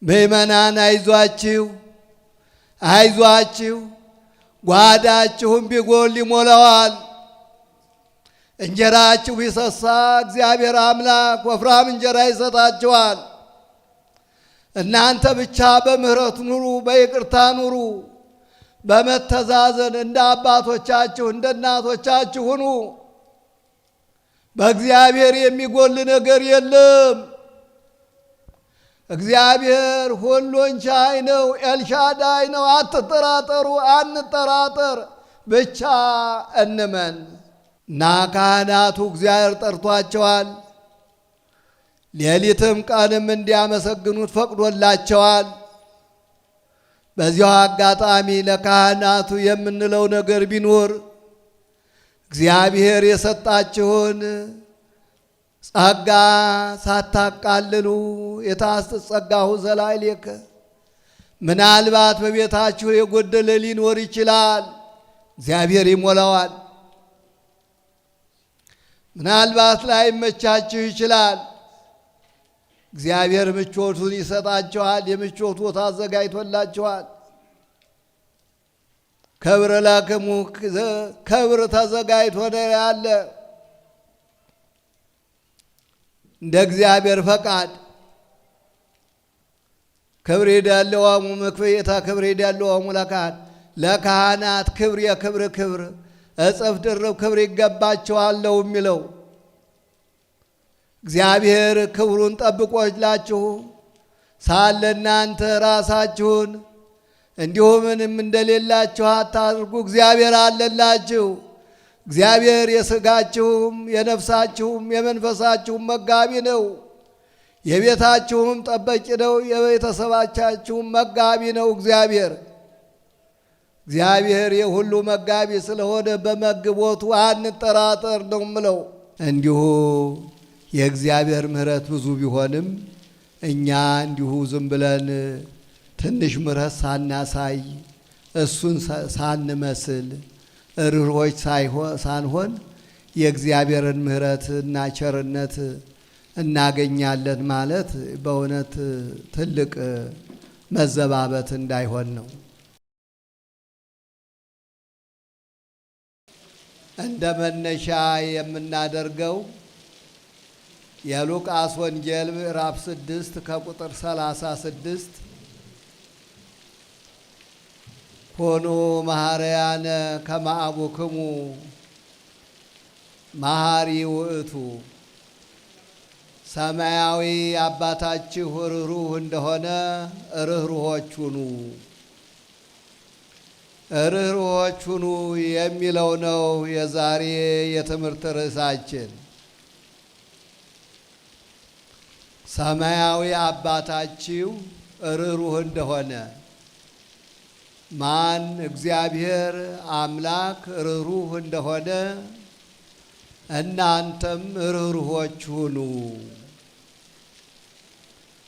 ምእመናን አይዟችሁ አይዟችሁ፣ ጓዳችሁም ቢጎል ይሞላዋል። እንጀራችሁ ቢሰሳ እግዚአብሔር አምላክ ወፍራም እንጀራ ይሰጣችኋል። እናንተ ብቻ በምህረት ኑሩ፣ በይቅርታ ኑሩ፣ በመተዛዘን እንደ አባቶቻችሁ እንደ እናቶቻችሁ ሁኑ። በእግዚአብሔር የሚጎል ነገር የለም። እግዚአብሔር ሁሉን ቻይ ነው፣ ኤልሻዳይ ነው። አትጠራጠሩ፣ አንጠራጠር፣ ብቻ እንመን እና ካህናቱ እግዚአብሔር ጠርቷቸዋል። ሌሊትም ቀንም እንዲያመሰግኑት ፈቅዶላቸዋል። በዚያው አጋጣሚ ለካህናቱ የምንለው ነገር ቢኖር እግዚአብሔር የሰጣችሁን ጸጋ ሳታቃልሉ የታስተጸጋሁ ዘላይሌከ። ምናልባት በቤታችሁ የጎደለ ሊኖር ይችላል፣ እግዚአብሔር ይሞላዋል። ምናልባት ላይመቻችሁ ይችላል፣ እግዚአብሔር ምቾቱን ይሰጣችኋል። የምቾት ቦታ አዘጋጅቶላችኋል። ክብር ለክሙ፣ ክብር ተዘጋጅቶ ነው ያለ እንደ እግዚአብሔር ፈቃድ። ክብር ይደልዎሙ ምክብየታ፣ ክብር ይደልዎሙ ለካህናት ክብር፣ የክብር ክብር እጥፍ ድርብ ክብር ይገባቸዋል ነው የሚለው። እግዚአብሔር ክብሩን ጠብቆላችሁ ሳለ እናንተ ራሳችሁን እንዲሁ ምንም እንደሌላችሁ አታድርጉ። እግዚአብሔር አለላችሁ። እግዚአብሔር የሥጋችሁም የነፍሳችሁም የመንፈሳችሁም መጋቢ ነው። የቤታችሁም ጠባቂ ነው። የቤተሰባቻችሁም መጋቢ ነው። እግዚአብሔር የሁሉ መጋቢ ስለሆነ በመግቦቱ አንጠራጠር ነው ምለው። እንዲሁ የእግዚአብሔር ምሕረት ብዙ ቢሆንም እኛ እንዲሁ ዝም ብለን ትንሽ ምሕረት ሳናሳይ እሱን ሳንመስል ርኅሩኆች ሳንሆን የእግዚአብሔርን ምሕረትና ቸርነት እናገኛለን ማለት በእውነት ትልቅ መዘባበት እንዳይሆን ነው። እንደ መነሻ የምናደርገው የሉቃስ ወንጌል ምዕራፍ 6 ከቁጥር 36 ኮኑ መሐረያነ ከመ አቡክሙ መሐሪ ውእቱ፣ ሰማያዊ አባታችሁ ርኅሩህ እንደሆነ ርኅሩኆች ሁኑ። ርኅሩኆች ሁኑ የሚለው ነው የዛሬ የትምህርት ርዕሳችን። ሰማያዊ አባታችሁ ርኅሩህ እንደሆነ ማን? እግዚአብሔር አምላክ ርኅሩህ እንደሆነ እናንተም ርኅሩኆች ሁኑ።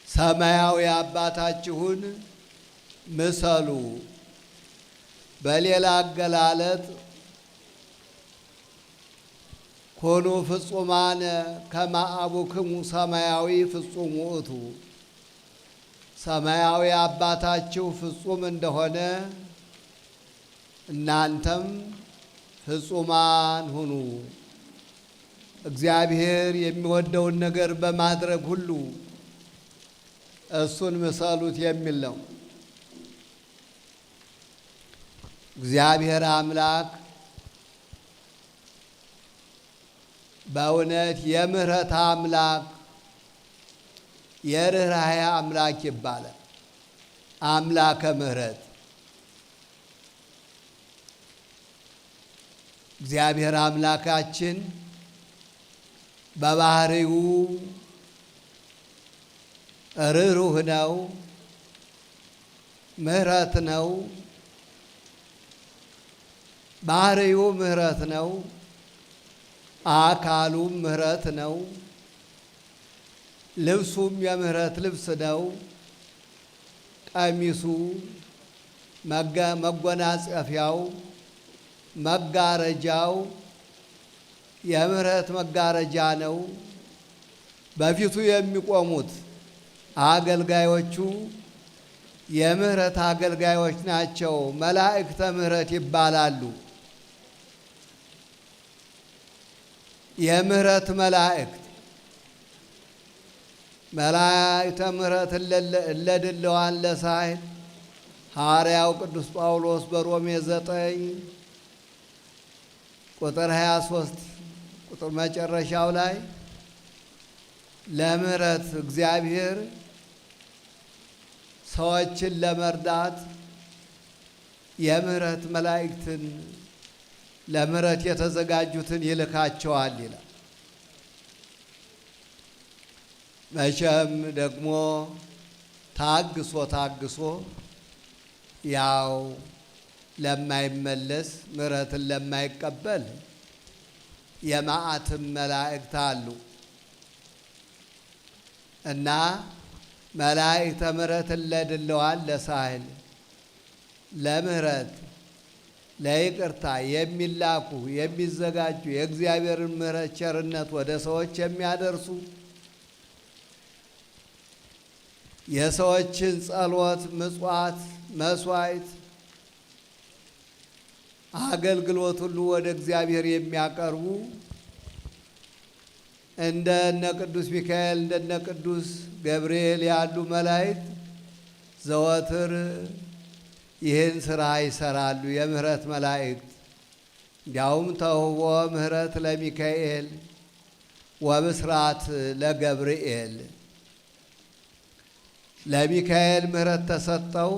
ሰማያዊ አባታችሁን ምሰሉ። በሌላ አገላለጥ ኮኑ ፍጹማነ ከመ አቡክሙ ሰማያዊ ፍጹም ውእቱ፣ ሰማያዊ አባታችሁ ፍጹም እንደሆነ እናንተም ፍጹማን ሁኑ። እግዚአብሔር የሚወደውን ነገር በማድረግ ሁሉ እሱን ምሰሉት የሚል ነው። እግዚአብሔር አምላክ በእውነት የምሕረት አምላክ የርኅራኄ አምላክ ይባላል። አምላከ ምሕረት እግዚአብሔር አምላካችን በባህሪው ርኅሩህ ነው፣ ምሕረት ነው። ባህሪው ምሕረት ነው። አካሉም ምሕረት ነው። ልብሱም የምሕረት ልብስ ነው። ቀሚሱ፣ መጎናጸፊያው፣ መጋረጃው የምሕረት መጋረጃ ነው። በፊቱ የሚቆሙት አገልጋዮቹ የምህረት አገልጋዮች ናቸው። መላእክተ ምህረት ይባላሉ። የምህረት መላእክት መላእክተ ምህረት እለድለዋን ለሳይል ሐዋርያው ቅዱስ ጳውሎስ በሮሜ 9 ቁጥር 23 ቁጥር መጨረሻው ላይ ለምህረት እግዚአብሔር ሰዎችን ለመርዳት የምህረት መላእክትን ለምህረት የተዘጋጁትን ይልካቸዋል ይላል። መቼም ደግሞ ታግሶ ያው ለማይመለስ ምህረትን ለማይቀበል የመዓትም መላእክት አሉ እና መላእክተ ምህረትን ለድለዋል ለሳህል ለምህረት ለይቅርታ የሚላኩ የሚዘጋጁ የእግዚአብሔርን ምህረት ቸርነት ወደ ሰዎች የሚያደርሱ የሰዎችን ጸሎት፣ ምጽዋት፣ መስዋዕት፣ አገልግሎት ሁሉ ወደ እግዚአብሔር የሚያቀርቡ እንደነ ቅዱስ ሚካኤል እንደነ ቅዱስ ገብርኤል ያሉ መላእክት ዘወትር ይህን ስራ ይሰራሉ። የምህረት መላእክት እንዲያውም ተውቦ ምህረት ለሚካኤል ወብስራት ለገብርኤል ለሚካኤል ምህረት ተሰጠው፣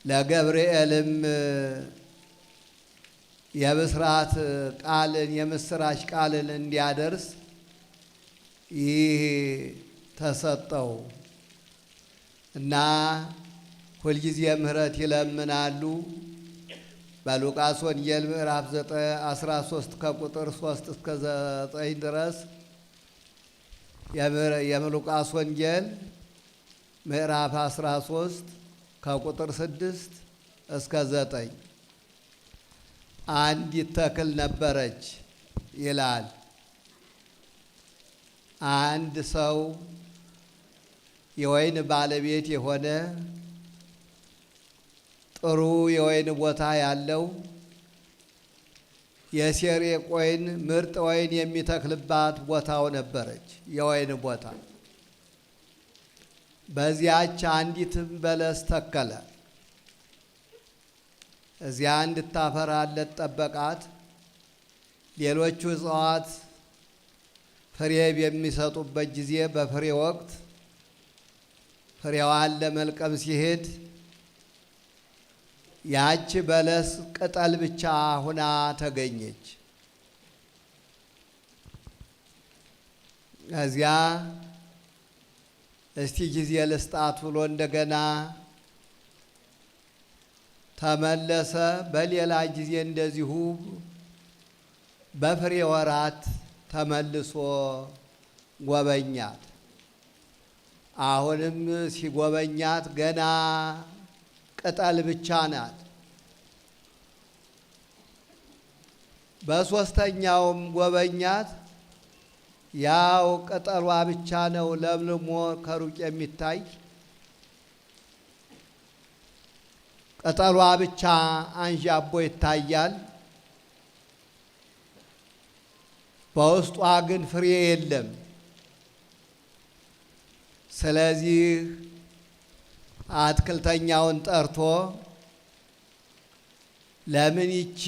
ለገብርኤልም የብስራት ቃልን የምስራች ቃልን እንዲያደርስ ይህ ተሰጠው እና ሁልጊዜ ምህረት ይለምናሉ። በሉቃስ ወንጌል ምዕራፍ 9:13 ከቁጥር 3 እስከ 9 ድረስ የሉቃስ ወንጌል ምዕራፍ 13 ከቁጥር 6 እስከ 9 አንዲት ተክል ነበረች ይላል። አንድ ሰው የወይን ባለቤት የሆነ ጥሩ የወይን ቦታ ያለው የሴሬቅ ወይን ምርጥ ወይን የሚተክልባት ቦታው ነበረች። የወይን ቦታ በዚያች አንዲትም በለስ ተከለ። እዚያ እንድታፈራለት ጠበቃት። ሌሎቹ እጽዋት ፍሬ በሚሰጡበት ጊዜ በፍሬ ወቅት ፍሬዋን ለመልቀም ሲሄድ ያች በለስ ቅጠል ብቻ ሁና ተገኘች። ከዚያ እስቲ ጊዜ ልስጣት ብሎ እንደገና ተመለሰ። በሌላ ጊዜ እንደዚሁ በፍሬ ወራት ተመልሶ ጎበኛት። አሁንም ሲጎበኛት ገና ቅጠል ብቻ ናት። በሦስተኛውም ጎበኛት። ያው ቅጠሏ ብቻ ነው ለምልሞ ከሩቅ የሚታይ ቅጠሏ ብቻ አንዣቦ ይታያል። በውስጧ ግን ፍሬ የለም። ስለዚህ አትክልተኛውን ጠርቶ ለምን ይቺ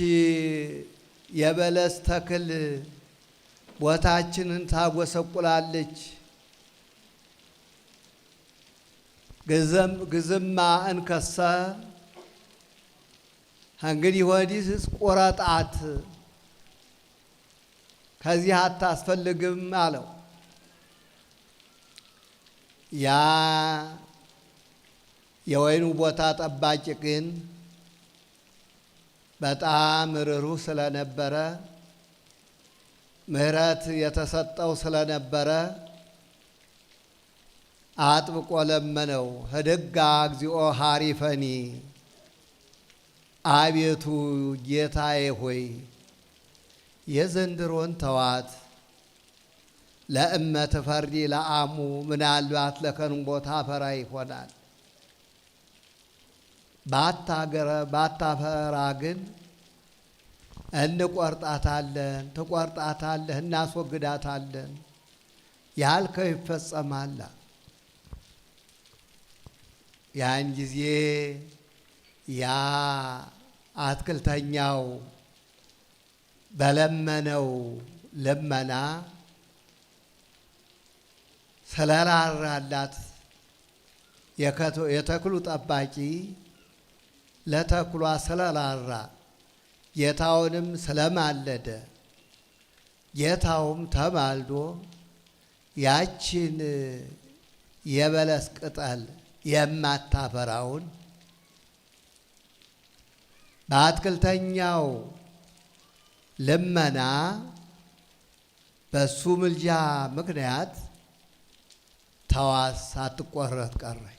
የበለስ ተክል ቦታችንን ታጎሰቁላለች? ግዝማ እንከሰ እንግዲህ ወዲህ ቆረጣት፣ ከዚህ አታስፈልግም አለው። ያ የወይኑ ቦታ ጠባቂ ግን በጣም ርኅሩህ ስለነበረ ምህረት የተሰጠው ስለነበረ አጥብቆ ለመነው። ህድጋ እግዚኦ ሀሪፈኒ፣ አቤቱ ጌታዬ ሆይ የዘንድሮን ተዋት፣ ለእመት ፈርዲ ለአሙ ምናልባት ለከንም ቦታ ፈራ ይሆናል። ባታፈራ ግን እንቆርጣታለን፣ ትቆርጣታለህ፣ እናስወግዳታለን ያልከው ይፈጸማል። ያን ጊዜ ያ አትክልተኛው በለመነው ልመና ስለራራላት የተክሉ ጠባቂ ለተክሏ ስለራራ ጌታውንም ስለማለደ ጌታውም ተማልዶ ያችን የበለስ ቅጠል የማታፈራውን በአትክልተኛው ልመና በሱ ምልጃ ምክንያት ተዋስ ሳትቆረጥ ቀረች።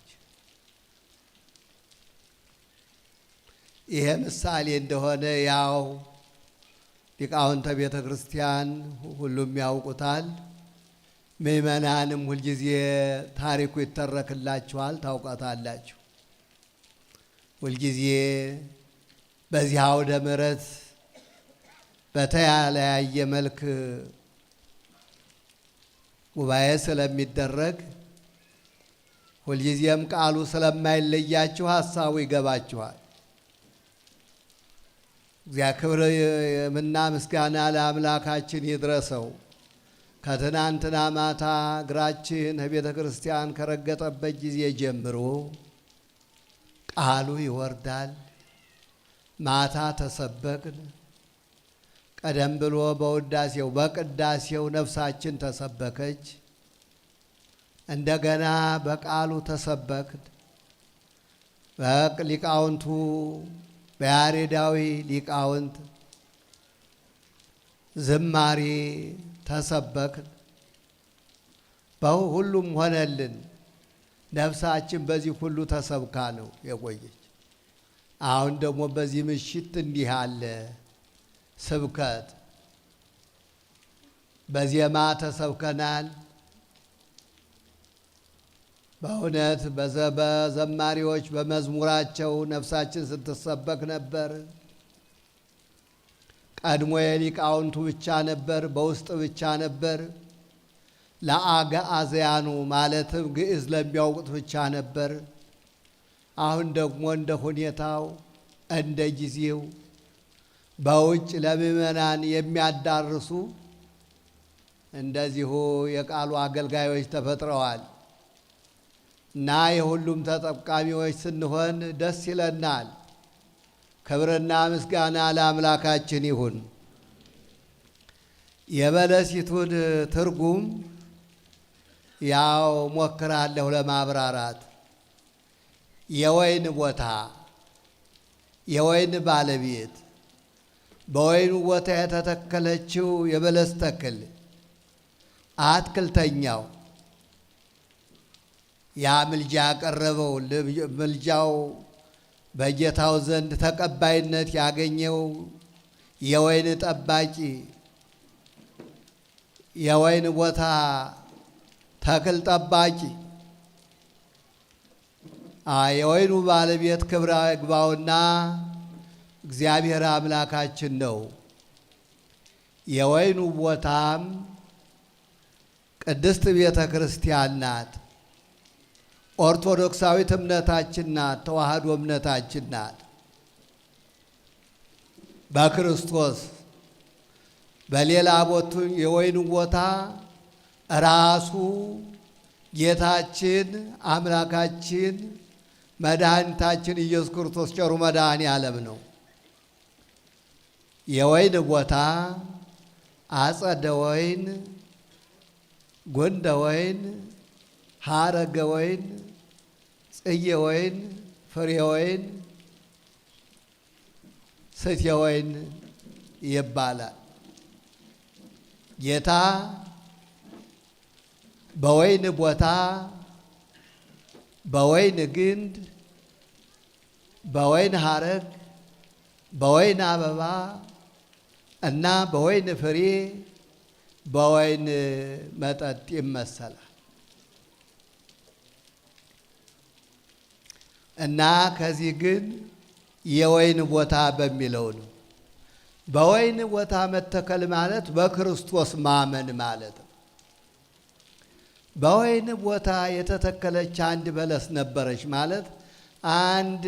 ይሄ ምሳሌ እንደሆነ ያው ሊቃውንተ ቤተ ክርስቲያን ሁሉም ያውቁታል። ምእመናንም ሁልጊዜ ታሪኩ ይተረክላችኋል፣ ታውቃታላችሁ። ሁልጊዜ በዚህ አውደ ምሕረት በተለያየ መልክ ጉባኤ ስለሚደረግ ሁልጊዜም ቃሉ ስለማይለያችሁ ሀሳቡ ይገባችኋል። እግዚአብሔር ክብር ምና ምስጋና ለአምላካችን ይድረሰው። ከትናንትና ማታ እግራችን ቤተ ክርስቲያን ከረገጠበት ጊዜ ጀምሮ ቃሉ ይወርዳል። ማታ ተሰበክን። ቀደም ብሎ በቅዳሴው ነፍሳችን ተሰበከች። እንደገና በቃሉ ተሰበክን። ሊቃውንቱ በያሬዳዊ ሊቃውንት ዝማሬ ተሰበክን። በሁሉም ሆነልን። ነፍሳችን በዚህ ሁሉ ተሰብካ ነው የቆየች። አሁን ደግሞ በዚህ ምሽት እንዲህ አለ ስብከት በዜማ ተሰብከናል። በእውነት በዘማሪዎች በመዝሙራቸው ነፍሳችን ስትሰበክ ነበር። ቀድሞ የሊቃውንቱ ብቻ ነበር፣ በውስጥ ብቻ ነበር። ለአጋአዝያኑ ማለትም ግዕዝ ለሚያውቁት ብቻ ነበር። አሁን ደግሞ እንደ ሁኔታው እንደ ጊዜው በውጭ ለምእመናን የሚያዳርሱ እንደዚሁ የቃሉ አገልጋዮች ተፈጥረዋል እና የሁሉም ተጠቃሚዎች ስንሆን ደስ ይለናል። ክብርና ምስጋና ለአምላካችን ይሁን። የበለሲቱን ትርጉም ያው ሞክራለሁ ለማብራራት። የወይን ቦታ፣ የወይን ባለቤት፣ በወይኑ ቦታ የተተከለችው የበለስ ተክል፣ አትክልተኛው ያ ምልጃ ያቀረበው ምልጃው በጌታው ዘንድ ተቀባይነት ያገኘው የወይን ጠባቂ፣ የወይን ቦታ ተክል ጠባቂ፣ የወይኑ ባለቤት ክብር ይግባውና እግዚአብሔር አምላካችን ነው። የወይኑ ቦታም ቅድስት ቤተ ክርስቲያን ናት። ኦርቶዶክሳዊት እምነታችን ናት። ተዋህዶ እምነታችን ናት። በክርስቶስ በሌላ ቦቱ የወይኑ ቦታ ራሱ ጌታችን አምላካችን መድኃኒታችን ኢየሱስ ክርስቶስ ቸሩ መድኃኔ ዓለም ነው። የወይን ቦታ አጸደ ወይን፣ ጎንደ ወይን፣ ሐረገ ወይን፣ ጽዬ ወይን፣ ፍሬ ወይን፣ ስቴ ወይን ይባላል። ጌታ በወይን ቦታ፣ በወይን ግንድ፣ በወይን ሐረግ፣ በወይን አበባ እና በወይን ፍሬ በወይን መጠጥ ይመሰላል እና ከዚህ ግን የወይን ቦታ በሚለው ነው። በወይን ቦታ መተከል ማለት በክርስቶስ ማመን ማለት ነው። በወይን ቦታ የተተከለች አንድ በለስ ነበረች ማለት አንድ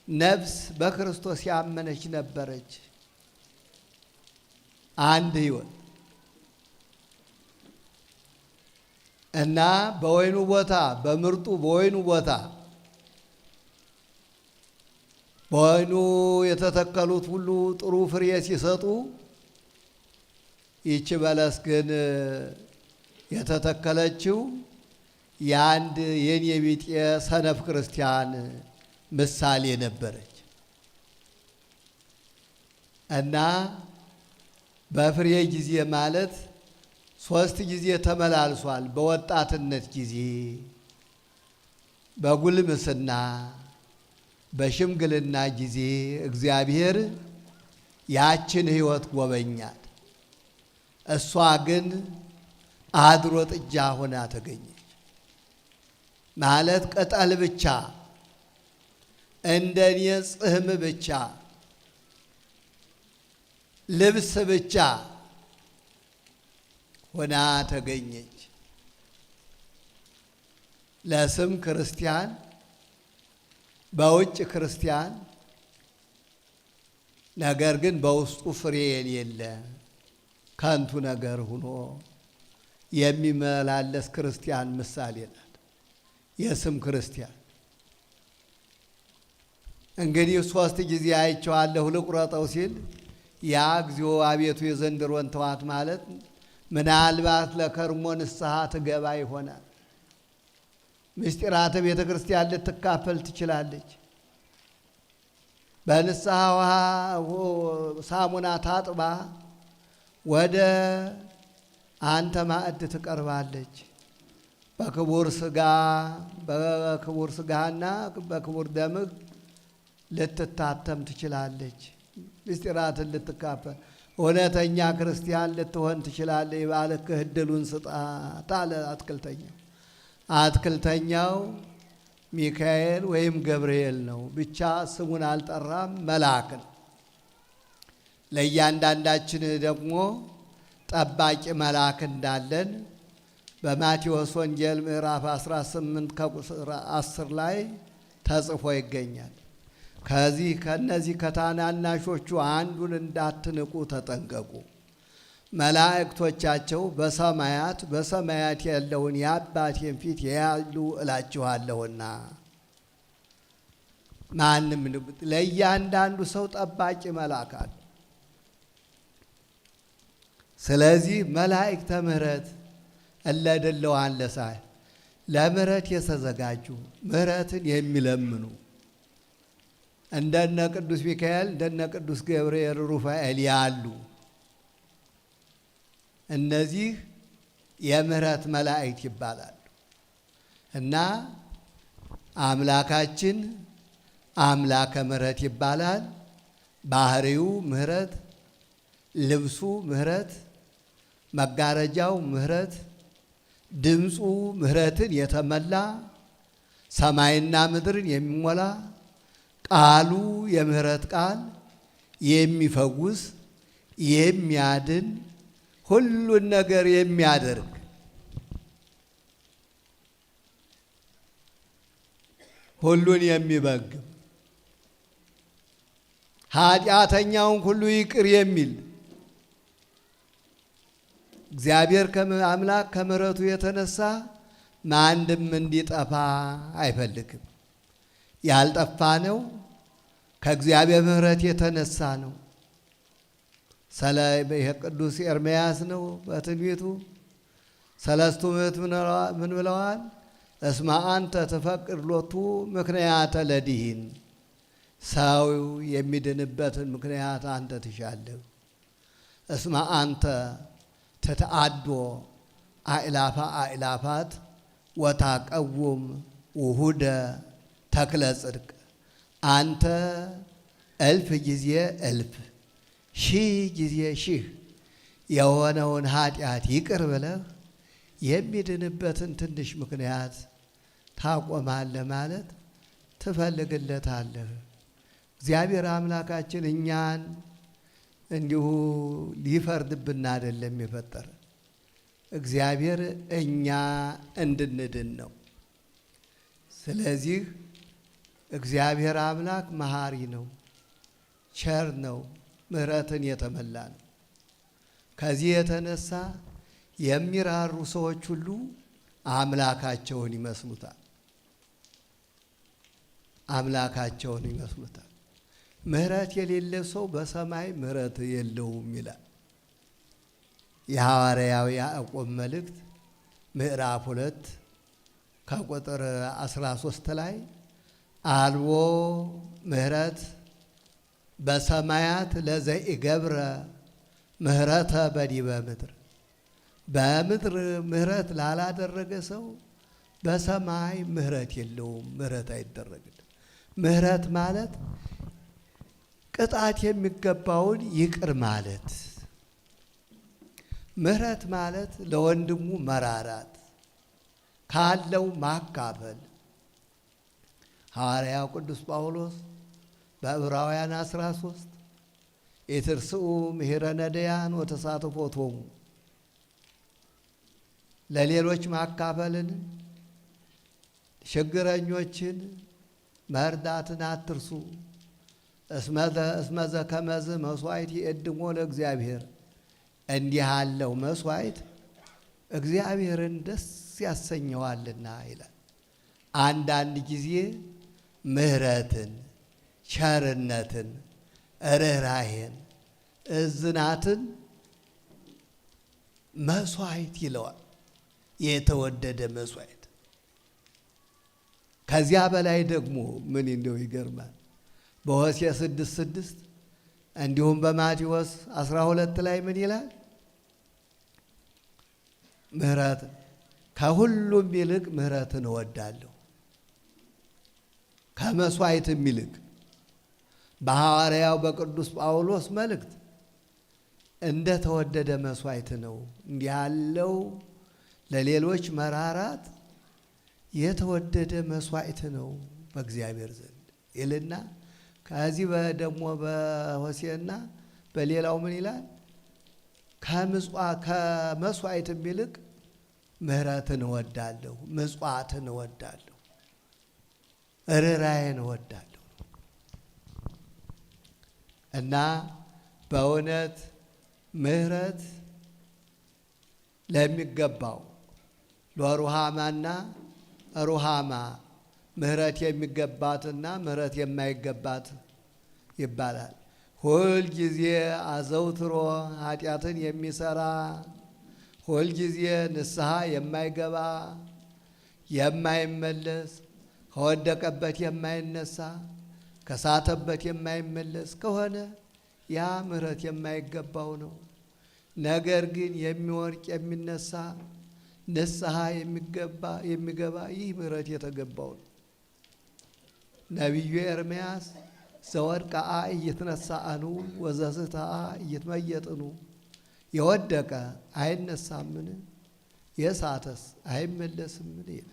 ነፍስ በክርስቶስ ያመነች ነበረች። አንድ ሕይወት እና በወይኑ ቦታ በምርጡ በወይኑ ቦታ በወይኑ የተተከሉት ሁሉ ጥሩ ፍሬ ሲሰጡ ይህች በለስ ግን የተተከለችው የአንድ የኔ ቢጤ ሰነፍ ክርስቲያን ምሳሌ ነበረች እና በፍሬ ጊዜ ማለት 3 ጊዜ ተመላልሷል። በወጣትነት ጊዜ፣ በጉልምስና፣ በሽምግልና ጊዜ እግዚአብሔር ያችን ሕይወት ጎበኛት። እሷ ግን አድሮ ጥጃ ሆና ተገኘች ማለት ቅጠል ብቻ እንደኔ ጽሕም ብቻ ልብስ ብቻ ሆና ተገኘች። ለስም ክርስቲያን፣ በውጭ ክርስቲያን፣ ነገር ግን በውስጡ ፍሬ የሌለ ከንቱ ነገር ሆኖ የሚመላለስ ክርስቲያን ምሳሌ ናት። የስም ክርስቲያን እንግዲህ 3 ጊዜ አይቼዋለሁ ልቁረጠው ሲል ያ እግዚኦ አቤቱ የዘንድሮን ተዋት ማለት ምናልባት ለከርሞ ንስሐ ትገባ ይሆናል። ምስጢራተ ቤተ ክርስቲያን ልትካፈል ትችላለች። በንስሐ ውሃ ሳሙና ታጥባ ወደ አንተ ማዕድ ትቀርባለች። በክቡር ሥጋና በክቡር ደምህ ልትታተም ትችላለች። ምስጢራትን ልትካፈል እውነተኛ ክርስቲያን ልትሆን ትችላለች። ባልክህ ዕድሉን ስጣት አለ አትክልተኛው። አትክልተኛው ሚካኤል ወይም ገብርኤል ነው፣ ብቻ ስሙን አልጠራም፣ መልአክ ነው። ለእያንዳንዳችን ደግሞ ጠባቂ መልአክ እንዳለን በማቴዎስ ወንጌል ምዕራፍ 18 ከቁጥር 10 ላይ ተጽፎ ይገኛል። ከነዚህ ከታናናሾቹ አንዱን እንዳትንቁ ተጠንቀቁ፣ መላእክቶቻቸው በሰማያት ያለውን የአባቴን ፊት ያያሉ እላችኋለሁና። ማንም ለእያንዳንዱ ሰው ጠባቂ መልአክ አለ። ስለዚህ መላእክተ ምሕረት እለድለዋን ለሳይ ለምሕረት የተዘጋጁ ምሕረትን የሚለምኑ እንደነ ቅዱስ ሚካኤል እንደነ ቅዱስ ገብርኤል ሩፋኤል ያሉ እነዚህ የምሕረት መላእክት ይባላሉ እና አምላካችን አምላከ ምሕረት ይባላል። ባህሪው ምሕረት፣ ልብሱ ምሕረት፣ መጋረጃው ምሕረት፣ ድምፁ ምሕረትን የተመላ ሰማይና ምድርን የሚሞላ ቃሉ የምሕረት ቃል የሚፈውስ የሚያድን ሁሉን ነገር የሚያደርግ ሁሉን የሚበግብ ኃጢአተኛውን ሁሉ ይቅር የሚል እግዚአብሔር አምላክ ከምሕረቱ የተነሳ ማንም እንዲጠፋ አይፈልግም። ያልጠፋ ነው ከእግዚአብሔር ምሕረት የተነሳ ነው። ቅዱስ ኤርምያስ ነው በትንቢቱ 3 ምዕት ምን ብለዋል? እስመ አንተ ትፈቅድ ሎቱ ምክንያተ ለድኂን፣ ሰው የሚድንበትን ምክንያት አንተ ትሻለህ። እስመ አንተ ተተአዶ አእላፋ አእላፋት ወታቀውም ውሁደ ተክለ ጽድቅ፣ አንተ 1000 ጊዜ 1000 ሺህ ጊዜ ሺህ የሆነውን ኃጢአት ይቅር ብለህ የሚድንበትን ትንሽ ምክንያት ታቆማለህ ማለት ትፈልግለታለህ። እግዚአብሔር አምላካችን እኛን እንዲሁ ሊፈርድብን አይደለም የፈጠረ። እግዚአብሔር እኛ እንድንድን ነው። ስለዚህ እግዚአብሔር አምላክ መሐሪ ነው፣ ቸር ነው፣ ምሕረትን የተመላ ነው። ከዚህ የተነሳ የሚራሩ ሰዎች ሁሉ አምላካቸውን ይመስሉታል። አምላካቸውን ይመስሉታል። ምሕረት የሌለ ሰው በሰማይ ምሕረት የለውም ይላል የሐዋርያው ያዕቆብ መልእክት ምዕራፍ 2 ከቁጥር 13 ላይ አልቦ ምሕረት በሰማያት ለዘኢገብረ ምሕረተ በዲበ ምድር። በምድር ምሕረት ላላደረገ ሰው በሰማይ ምሕረት የለውም፣ ምሕረት አይደረግም። ምሕረት ማለት ቅጣት የሚገባውን ይቅር ማለት። ምሕረት ማለት ለወንድሙ መራራት፣ ካለው ማካፈል። ሐዋርያው ቅዱስ ጳውሎስ በዕብራውያን 13 ኢትርስኡ ምሕረ ነዳያን ወተሳትፎቶሙ፣ ለሌሎች ማካፈልን ችግረኞችን መርዳትን አትርሱ። እስመዘ ከመዝ መስዋዕት ይእድሞ ለእግዚአብሔር፣ እንዲህ ያለው መስዋዕት እግዚአብሔርን ደስ ያሰኘዋልና ይላል። አንዳንድ ጊዜ ምሕረትን፣ ቸርነትን፣ ርኅራኄን፣ እዝናትን መስዋዕት ይለዋል። የተወደደ መስዋዕት። ከዚያ በላይ ደግሞ ምን እንደው ይገርማል። በሆሴዕ 6:6 እንዲሁም በማቴዎስ 12 ላይ ምን ይላል? ምሕረት ከሁሉም ይልቅ ምሕረትን እወዳለሁ፣ ከመስዋዕትም ይልቅ። በሐዋርያው በቅዱስ ጳውሎስ መልእክት እንደ ተወደደ መስዋዕት ነው እንዲህ ያለው ለሌሎች መራራት የተወደደ መስዋዕት ነው በእግዚአብሔር ዘንድ ይልና ከዚህ ደግሞ በሆሴዕና በሌላው ምን ይላል? ከመስዋዕትም ይልቅ ምሕረትን እወዳለሁ፣ ምጽዋትን እወዳለሁ፣ ርኅራኄን እወዳለሁ። እና በእውነት ምሕረት ለሚገባው ለሩሃማና ሩሃማ ምሕረት የሚገባትና ምሕረት የማይገባት ይባላል። ሁልጊዜ አዘውትሮ ኃጢአትን የሚሰራ ሁልጊዜ ንስሐ የማይገባ የማይመለስ ከወደቀበት የማይነሳ ከሳተበት የማይመለስ ከሆነ ያ ምሕረት የማይገባው ነው። ነገር ግን የሚወድቅ የሚነሳ ንስሐ የሚገባ ይህ ምሕረት የተገባው ነው። ነቢዩ ኤርምያስ ዘወድቀአ ኢይትነሣእኑ ወዘስሕተአ ኢይትመየጥኑ፣ የወደቀ አይነሳምን የሳተስ አይመለስምን ይላል።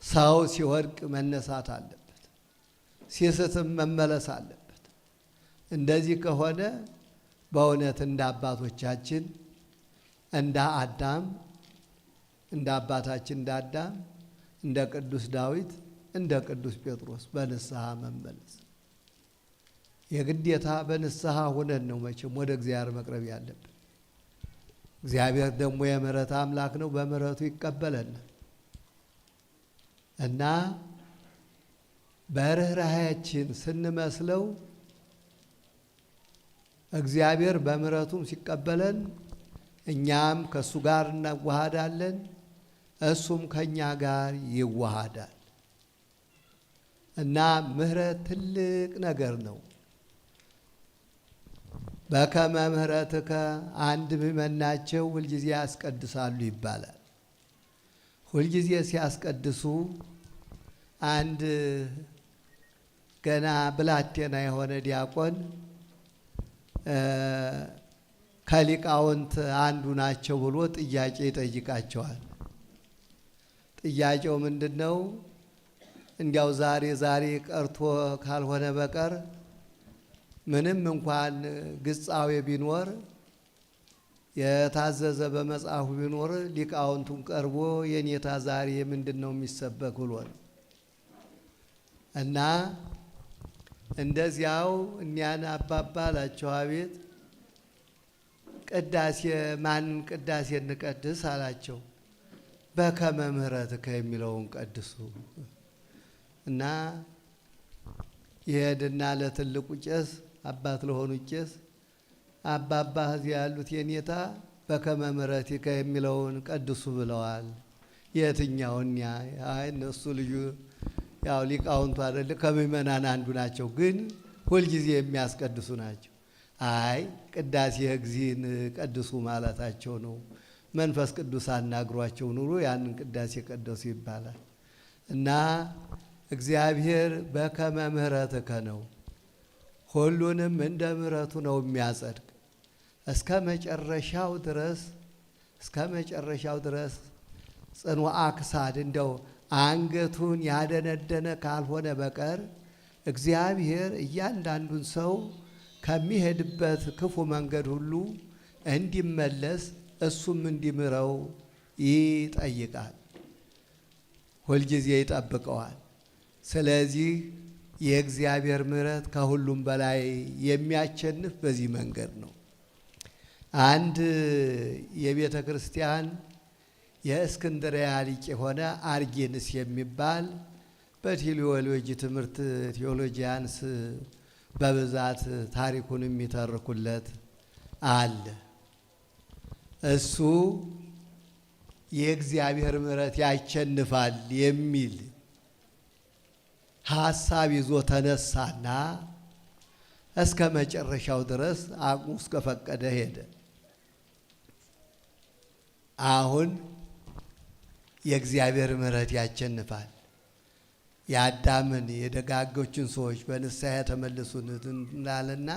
ሰው ሲወድቅ መነሳት አለበት፣ ሲስትም መመለስ አለበት። እንደዚህ ከሆነ በእውነት እንደ አባቶቻችን እንደ አዳም እንደ አባታችን እንደ አዳም እንደ ቅዱስ ዳዊት እንደ ቅዱስ ጴጥሮስ በንስሐ መመለስ የግዴታ በንስሐ ሆነን ነው መቼም ወደ እግዚአብሔር መቅረብ ያለብን። እግዚአብሔር ደግሞ የምሕረት አምላክ ነው፣ በምሕረቱ ይቀበለናል እና በርኅራኄያችን ስንመስለው እግዚአብሔር በምሕረቱም ሲቀበለን እኛም ከእሱ ጋር እናዋሃዳለን፣ እሱም ከእኛ ጋር ይዋሃዳል እና ምሕረት ትልቅ ነገር ነው። በከመ ምሕረትከ አንድ ምእመናቸው ሁልጊዜ ያስቀድሳሉ ይባላል። ሁልጊዜ ሲያስቀድሱ አንድ ገና ብላቴና የሆነ ዲያቆን ከሊቃውንት አንዱ ናቸው ብሎ ጥያቄ ይጠይቃቸዋል። ጥያቄው ምንድነው? እንዲያው ዛሬ ቀርቶ ካልሆነ በቀር ምንም እንኳን ግጻዌ ቢኖር የታዘዘ በመጽሐፉ ቢኖር ሊቃውንቱን ቀርቦ የኔታ ዛሬ ምንድነው የሚሰበክ ብሎ ነው። እና እንደዚያው እኛን አባባ አላቸው። አቤት ቅዳሴ ማንን ቅዳሴ እንቀድስ አላቸው። በከመ ምሕረትከ የሚለውን ቀድሱ እና ይሄድና ለትልቁ ቄስ አባት ለሆኑ ቄስ አባባ እዚህ ያሉት የኔታ በከመ ምሕረትከ የሚለውን ቀድሱ ብለዋል። የትኛውኛ እነሱ ልዩ ያው ሊቃውንቱ አይደለ ከምእመናን አንዱ ናቸው፣ ግን ሁልጊዜ የሚያስቀድሱ ናቸው። አይ ቅዳሴ እግዚእን ቀድሱ ማለታቸው ነው። መንፈስ ቅዱስ አናግሯቸው ኑሮ ያንን ቅዳሴ ቀደሱ ይባላል። እና እግዚአብሔር በከመ ምሕረትከ ነው፣ ሁሉንም እንደ ምሕረቱ ነው የሚያጸድቅ እስከ መጨረሻው ድረስ ጽኑዓ ክሳድ እንደው አንገቱን ያደነደነ ካልሆነ በቀር እግዚአብሔር እያንዳንዱን ሰው ከሚሄድበት ክፉ መንገድ ሁሉ እንዲመለስ እሱም እንዲምረው ይጠይቃል፣ ሁልጊዜ ይጠብቀዋል። ስለዚህ የእግዚአብሔር ምሕረት ከሁሉም በላይ የሚያሸንፍ በዚህ መንገድ ነው። አንድ የቤተ ክርስቲያን የእስክንድርያ ሊቅ የሆነ አርጌንስ የሚባል በቴዎሎጂ ትምህርት ቴዎሎጂያንስ በብዛት ታሪኩን የሚተርኩለት አለ። እሱ የእግዚአብሔር ምሕረት ያሸንፋል የሚል ሐሳብ ይዞ ተነሳና እስከ መጨረሻው ድረስ አቅሙ እስከፈቀደ ሄደ። አሁን የእግዚአብሔር ምሕረት ያሸንፋል። የአዳምን የደጋጎችን ሰዎች በንስሐ የተመለሱን እንዳለና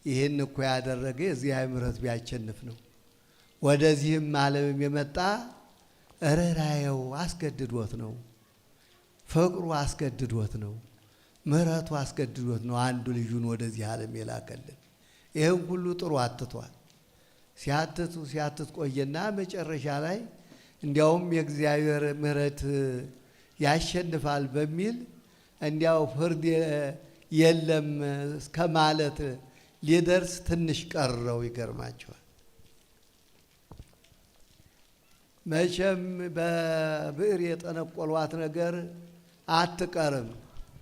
ይህን እኮ ያደረገ የእግዚአብሔር ምሕረት ቢያሸንፍ ነው። ወደዚህም ዓለም የመጣ ርኅራኄው አስገድዶት ነው፣ ፍቅሩ አስገድዶት ነው፣ ምሕረቱ አስገድዶት ነው አንዱ ልጁን ወደዚህ ዓለም የላከልን። ይህን ሁሉ ጥሩ አትቷል። ሲያትት ቆየና መጨረሻ ላይ እንዲያውም የእግዚአብሔር ምሕረት ያሸንፋል በሚል እንዲያው ፍርድ የለም እስከ ማለት ሊደርስ ትንሽ ቀረው። ይገርማቸዋል። መቼም በብዕር የጠነቆሏት ነገር አትቀርም፣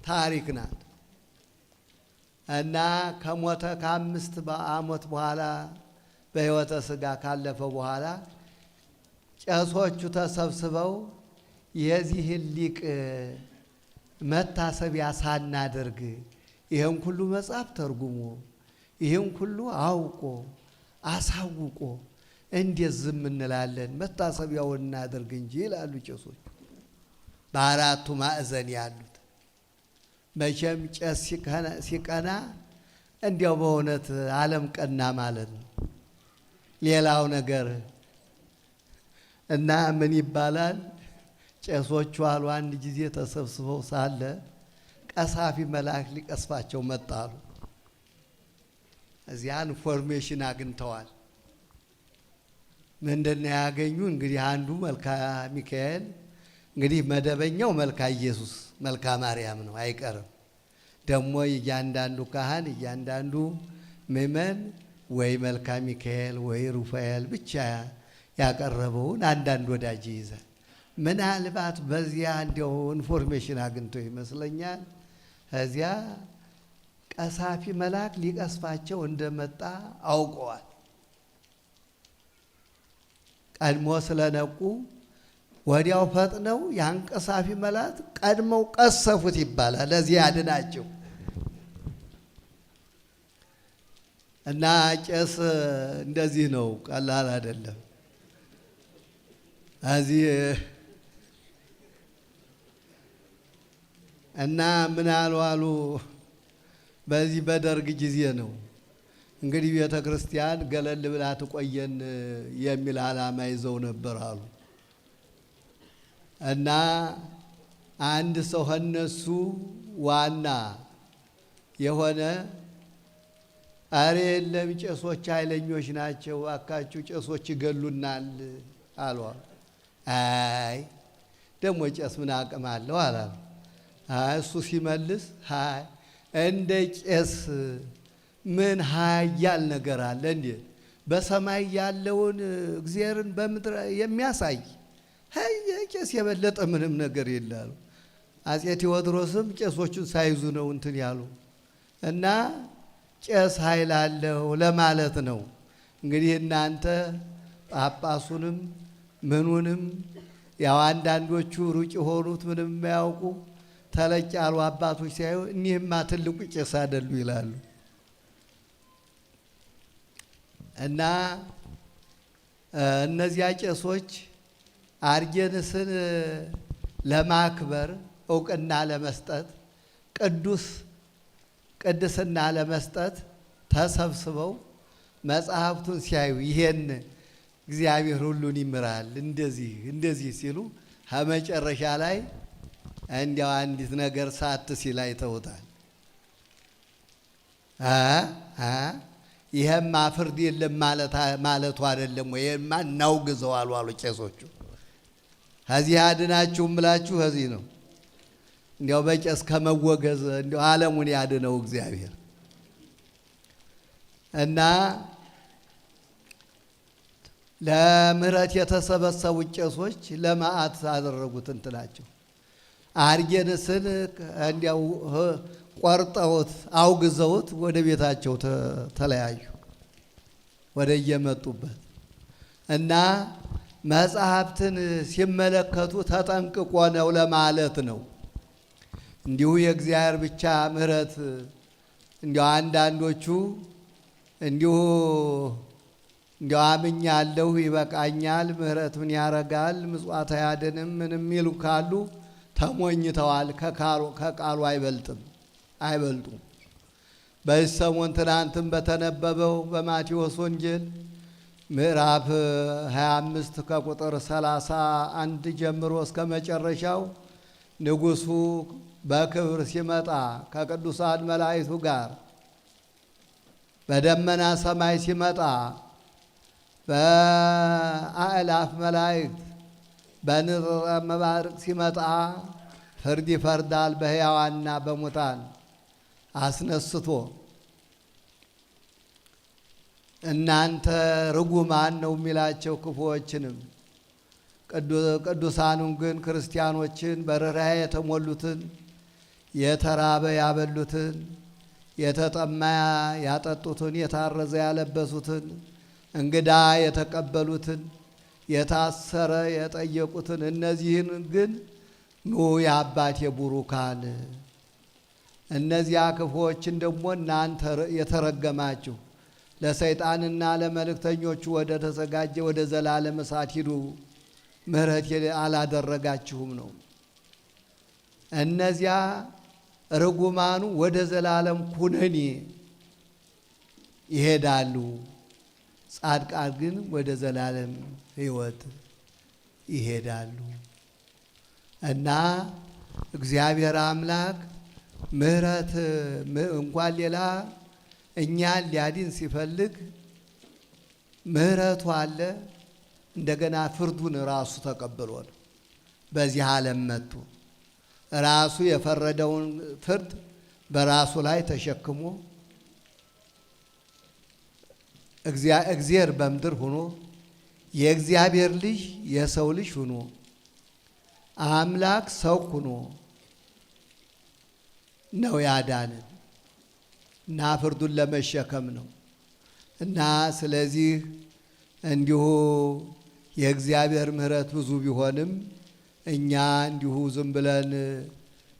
ታሪክ ናት እና ከሞተ ከ5 ዓመት በኋላ በሕይወተ ሥጋ ካለፈ በኋላ ቄሶቹ ተሰብስበው የዚህን ሊቅ መታሰቢያ ሳናደርግ ይህን ሁሉ መጽሐፍ ተርጉሞ ይህን ሁሉ አውቆ አሳውቆ እንዴት ዝም እንላለን? መታሰቢያውን እናደርግ እንጂ ይላሉ ቄሶቹ። በአራቱ ማዕዘን ያሉት መቼም ቄስ ሲቀና እንዲያው በእውነት ዓለም ቀና ማለት ነው። ሌላው ነገር እና ምን ይባላል? ቄሶቹ አሉ አንድ ጊዜ ተሰብስበው ሳለ ቀሳፊ መልአክ ሊቀስፋቸው መጣሉ። እዚያ ኢንፎርሜሽን አግኝተዋል። ምንድነው ያገኙ? እንግዲህ አንዱ መልካ ሚካኤል፣ እንግዲህ መደበኛው መልካ ኢየሱስ መልካ ማርያም ነው፣ አይቀርም። ደግሞ እያንዳንዱ ካህን እያንዳንዱ ምእመን ወይ መልካ ሚካኤል ወይ ሩፋኤል ብቻ ያቀረበውን አንዳንድ ወዳጅ ይይዛል። ምናልባት በዚያ እንዲያው ኢንፎርሜሽን አግኝቶ ይመስለኛል እዚያ ቀሳፊ መልአክ ሊቀስፋቸው እንደመጣ አውቀዋል። ቀድሞ ስለነቁ ወዲያው ፈጥነው ያን ቀሳፊ መልአክ ቀድመው ቀሰፉት ይባላል። ለዚህ ያድናቸው እና ቄስ እንደዚህ ነው፣ ቀላል አይደለም። እዚህ እና ምን አሉ በዚህ በደርግ ጊዜ ነው እንግዲህ ቤተ ክርስቲያን ገለል ብላ ትቆየን የሚል ዓላማ ይዘው ነበር አሉ። እና አንድ ሰው እነሱ ዋና የሆነ አሬ የለም ቄሶች ኃይለኞች ናቸው፣ አካችሁ ቄሶች ይገሉናል አሉ። አይ ደግሞ ቄስ ምን አቅም አለው አላሉ። እሱ ሲመልስ እንደ ቄስ ምን ኃያል ነገር አለ እንዴ? በሰማይ ያለውን እግዚአብሔርን በምድር የሚያሳይ ቄስ የበለጠ ምንም ነገር የለም። አጼ ቴዎድሮስም ቄሶቹን ሳይዙ ነው እንትን ያሉ እና ቄስ ኃይል አለው ለማለት ነው። እንግዲህ እናንተ ጳጳሱንም ምኑንም ያው አንዳንዶቹ ሩቅ የሆኑት ምንም የማያውቁ ተለቅ ያሉ አባቶች ሲያዩ እኒህማ ትልቁ ቄስ አይደሉ ይላሉ። እና እነዚያ ቄሶች አርጌንስን ለማክበር እውቅና ለመስጠት ቅድስና ለመስጠት ተሰብስበው መጽሐፍቱን ሲያዩ ይሄን እግዚአብሔር ሁሉን ይምራል እንደዚህ ሲሉ ከመጨረሻ ላይ እንዲያው አንዲት ነገር ሳት ሲል አይተውታል። ይሄማ ፍርድ የለም ማለቱ አይደለም ወይ? ይሄማ እናውግዘው አሉ ቄሶቹ። ከዚህ አድናችሁም ብላችሁ ከዚህ ነው እንዲያው በቄስ ከመወገዝ እንዲያው ዓለሙን ያድነው እግዚአብሔር። እና ለምህረት የተሰበሰቡ ቄሶች ለመዓት አደረጉት እንትናቸው አርጌንስን እንዲያው ቆርጠውት አውግዘውት ወደ ቤታቸው ተለያዩ ወደ የመጡበት። እና መጽሐፍትን ሲመለከቱ ተጠንቅቆ ነው ለማለት ነው። እንዲሁ የእግዚአብሔር ብቻ ምህረት እንዲሁ አንዳንዶቹ እንዲሁ አምኛለሁ ይበቃኛል፣ ምህረት ምን ያረጋል፣ ምጽዋት አያድንም ምንም ይሉ ካሉ ተሞኝተዋል። ከቃሉ አይበልጡም። በዚህ ሰሞን ትናንትም በተነበበው በማቴዎስ ወንጌል ምዕራፍ 25 ከቁጥር 31 ጀምሮ እስከ መጨረሻው ንጉሡ በክብር ሲመጣ ከቅዱሳን መላእክቱ ጋር በደመና ሰማይ ሲመጣ በአእላፍ መላእክት በንጥረ መባረቅ ሲመጣ ፍርድ ይፈርዳል በሕያዋንና በሙታን አስነስቶ እናንተ ርጉማን ነው የሚላቸው ክፉዎችንም ቅዱሳኑን ግን ክርስቲያኖችን በርኅራኄ የተሞሉትን የተራበ ያበሉትን የተጠማ ያጠጡትን የታረዘ ያለበሱትን እንግዳ የተቀበሉትን የታሰረ የጠየቁትን እነዚህን ግን ኑ የአባቴ ቡሩካን እነዚያ ክፉዎችን ደግሞ እናንተ የተረገማችሁ ለሰይጣንና ለመልእክተኞቹ ወደ ተዘጋጀ ወደ ዘላለም እሳት ሂዱ ምህረት አላደረጋችሁም ነው። እነዚያ ርጉማኑ ወደ ዘላለም ኩነኔ ይሄዳሉ፣ ጻድቃን ግን ወደ ዘላለም ሕይወት ይሄዳሉ። እና እግዚአብሔር አምላክ ምህረት እንኳን ሌላ እኛን ሊያድን ሲፈልግ ምህረቱ አለ። እንደገና ፍርዱን ራሱ ተቀብሎ ነው በዚህ ዓለም መጥቶ ራሱ የፈረደውን ፍርድ በራሱ ላይ ተሸክሞ እግዚአብሔር በምድር ሆኖ የእግዚአብሔር ልጅ የሰው ልጅ ሆኖ አምላክ ሰው ሆኖ ነው ያዳንን እና ፍርዱን ለመሸከም ነው። እና ስለዚህ እንዲሁ የእግዚአብሔር ምህረት ብዙ ቢሆንም እኛ እንዲሁ ዝም ብለን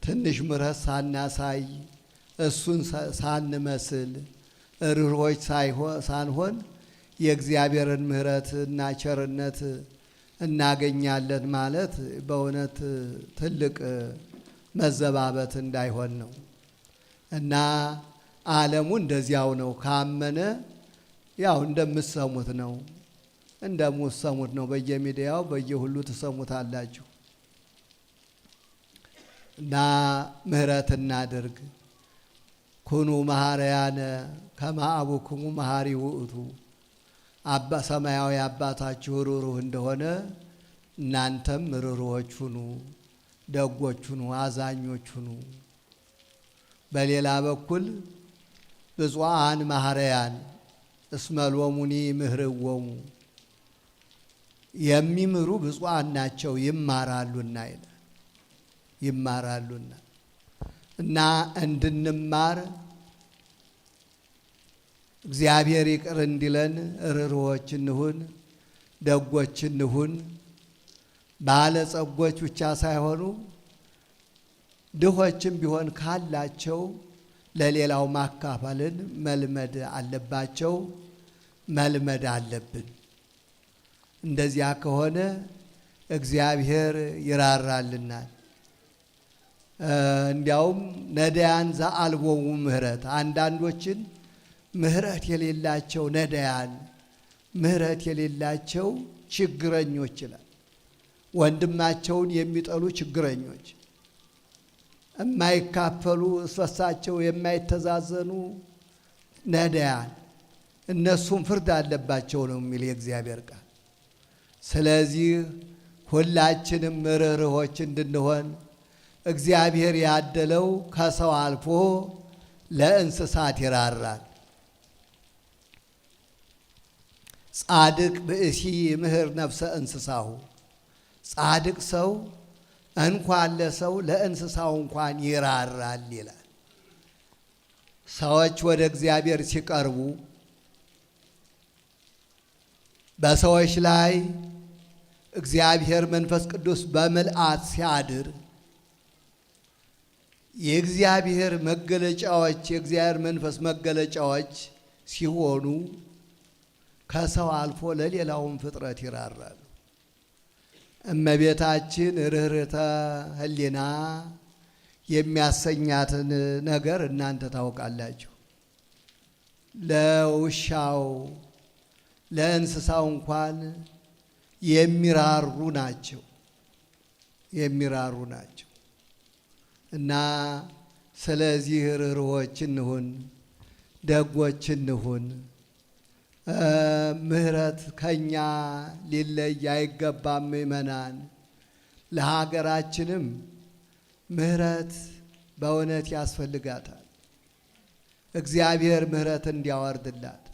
ትንሽ ምህረት ሳናሳይ እሱን ሳንመስል ርኅሩኆች ሳንሆን የእግዚአብሔርን ምህረት እና ቸርነት እናገኛለን ማለት በእውነት ትልቅ መዘባበት እንዳይሆን ነው። እና ዓለሙ እንደዚያው ነው። ካመነ ያው እንደምትሰሙት ነው፣ እንደምትሰሙት ነው። በየሚዲያው በየሁሉ ትሰሙታላችሁ። እና ምህረት እናድርግ። ኩኑ መሐረያነ ከመ አቡክሙ መሐሪ ውእቱ። ሰማያዊ አባታችሁ ሩሩህ እንደሆነ እናንተም ሩሩዎች ሁኑ፣ ደጎች ሁኑ፣ አዛኞች ሁኑ። በሌላ በኩል ብፁዓን መሐረያን እስመ ሎሙኒ ምህርዎሙ፣ የሚምሩ ብፁዓን ናቸው ይማራሉና ይላል። ይማራሉና እና እንድንማር እግዚአብሔር ይቅር እንዲለን ርኅሩኆች እንሁን፣ ደጎች እንሁን። ባለጸጎች ብቻ ሳይሆኑ ድሆችም ቢሆን ካላቸው ለሌላው ማካፈልን መልመድ አለባቸው፣ መልመድ አለብን። እንደዚያ ከሆነ እግዚአብሔር ይራራልናል። እንዲያውም ነዳያን ዘአልቦሙ ምህረት፣ አንዳንዶችን ምህረት የሌላቸው ነዳያን፣ ምህረት የሌላቸው ችግረኞች ይላል። ወንድማቸውን የሚጠሉ ችግረኞች፣ የማይካፈሉ እስፈሳቸው የማይተዛዘኑ ነዳያን፣ እነሱም ፍርድ አለባቸው ነው የሚል የእግዚአብሔር ቃል። ስለዚህ ሁላችንም ርኅሩኆች እንድንሆን እግዚአብሔር ያደለው ከሰው አልፎ ለእንስሳት ይራራል። ጻድቅ ብእሲ ምህር ነፍሰ እንስሳሁ፣ ጻድቅ ሰው እንኳን ለሰው ለእንስሳው እንኳን ይራራል ይላል። ሰዎች ወደ እግዚአብሔር ሲቀርቡ በሰዎች ላይ እግዚአብሔር መንፈስ ቅዱስ በምልአት ሲያድር የእግዚአብሔር መገለጫዎች፣ የእግዚአብሔር መንፈስ መገለጫዎች ሲሆኑ ከሰው አልፎ ለሌላውም ፍጥረት ይራራሉ። እመቤታችን ርኅርኅተ ሕሊና የሚያሰኛትን ነገር እናንተ ታውቃላችሁ። ለውሻው ለእንስሳው እንኳን የሚራሩ ናቸው፣ የሚራሩ ናቸው። እና ስለዚህ ርኅሩኆች እንሁን፣ ደጎች እንሁን። ምህረት ከኛ ሊለይ አይገባም። ምእመናን፣ ለሀገራችንም ምህረት በእውነት ያስፈልጋታል። እግዚአብሔር ምህረት እንዲያወርድላት፣